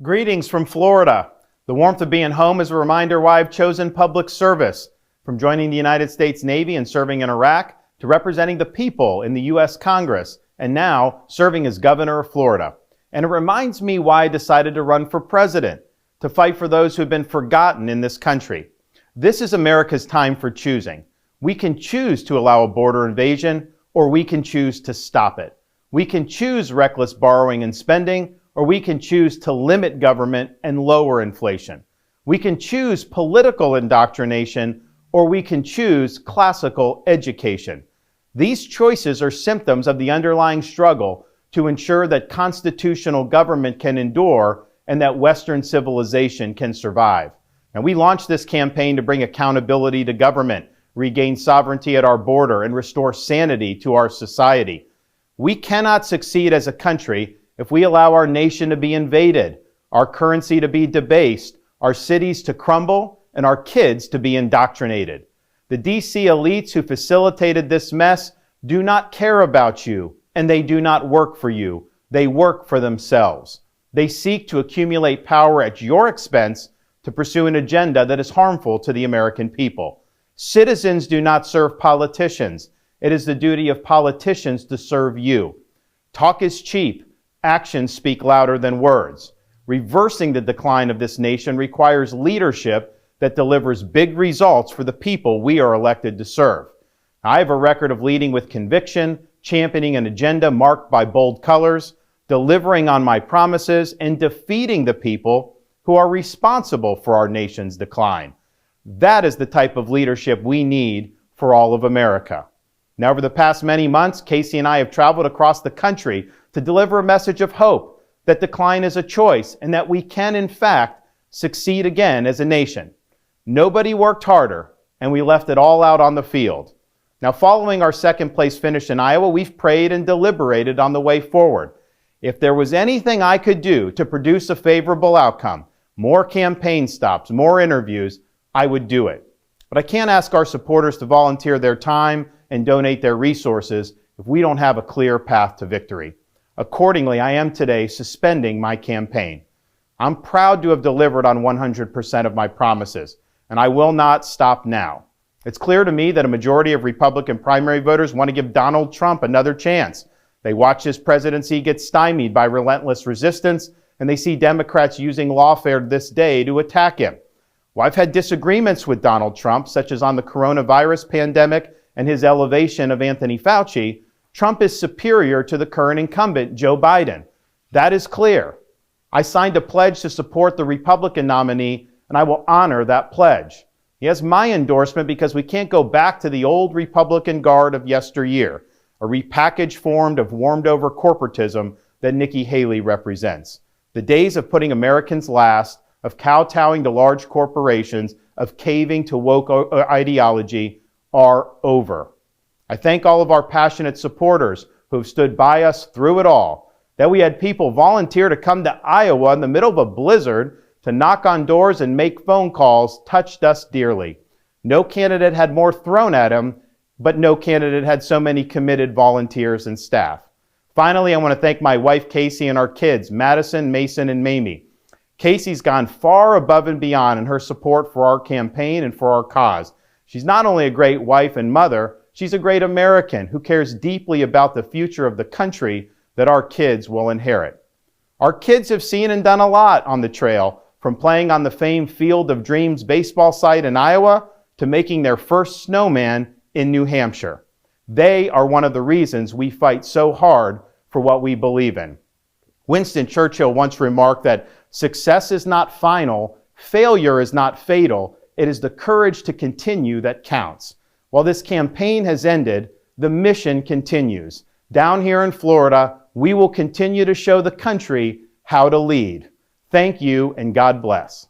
Greetings from Florida. The warmth of being home is a reminder why I've chosen public service. From joining the United States Navy and serving in Iraq, to representing the people in the U.S. Congress, and now serving as governor of Florida. And it reminds me why I decided to run for president, to fight for those who have been forgotten in this country. This is America's time for choosing. We can choose to allow a border invasion, or we can choose to stop it. We can choose reckless borrowing and spending, or we can choose to limit government and lower inflation. We can choose political indoctrination, or we can choose classical education. These choices are symptoms of the underlying struggle to ensure that constitutional government can endure and that Western civilization can survive. And we launched this campaign to bring accountability to government, regain sovereignty at our border, and restore sanity to our society. We cannot succeed as a country if we allow our nation to be invaded, our currency to be debased, our cities to crumble, and our kids to be indoctrinated. The DC elites who facilitated this mess do not care about you, and they do not work for you. They work for themselves. They seek to accumulate power at your expense to pursue an agenda that is harmful to the American people. Citizens do not serve politicians. It is the duty of politicians to serve you. Talk is cheap. Actions speak louder than words. Reversing the decline of this nation requires leadership that delivers big results for the people we are elected to serve. I have a record of leading with conviction, championing an agenda marked by bold colors, delivering on my promises, and defeating the people who are responsible for our nation's decline. That is the type of leadership we need for all of America. Now, over the past many months, Casey and I have traveled across the country to deliver a message of hope that decline is a choice and that we can, in fact, succeed again as a nation. Nobody worked harder, and we left it all out on the field. Now, following our second place finish in Iowa, we've prayed and deliberated on the way forward. If there was anything I could do to produce a favorable outcome, more campaign stops, more interviews, I would do it. But I can't ask our supporters to volunteer their time and donate their resources if we don't have a clear path to victory. Accordingly, I am today suspending my campaign. I'm proud to have delivered on 100% of my promises, and I will not stop now. It's clear to me that a majority of Republican primary voters want to give Donald Trump another chance. They watch his presidency get stymied by relentless resistance, and they see Democrats using lawfare this day to attack him. Well, I've had disagreements with Donald Trump, such as on the coronavirus pandemic and his elevation of Anthony Fauci. Trump is superior to the current incumbent, Joe Biden. That is clear. I signed a pledge to support the Republican nominee, and I will honor that pledge. He has my endorsement because we can't go back to the old Republican guard of yesteryear, a repackaged form of warmed-over corporatism that Nikki Haley represents. The days of putting Americans last, of kowtowing to large corporations, of caving to woke ideology are over. I thank all of our passionate supporters who have stood by us through it all. That we had people volunteer to come to Iowa in the middle of a blizzard to knock on doors and make phone calls touched us dearly. No candidate had more thrown at him, but no candidate had so many committed volunteers and staff. Finally, I want to thank my wife, Casey, and our kids, Madison, Mason, and Mamie. Casey's gone far above and beyond in her support for our campaign and for our cause. She's not only a great wife and mother, she's a great American who cares deeply about the future of the country that our kids will inherit. Our kids have seen and done a lot on the trail, from playing on the famed Field of Dreams baseball site in Iowa to making their first snowman in New Hampshire. They are one of the reasons we fight so hard for what we believe in. Winston Churchill once remarked that success is not final, failure is not fatal, it is the courage to continue that counts. While this campaign has ended, the mission continues. Down here in Florida, we will continue to show the country how to lead. Thank you, and God bless.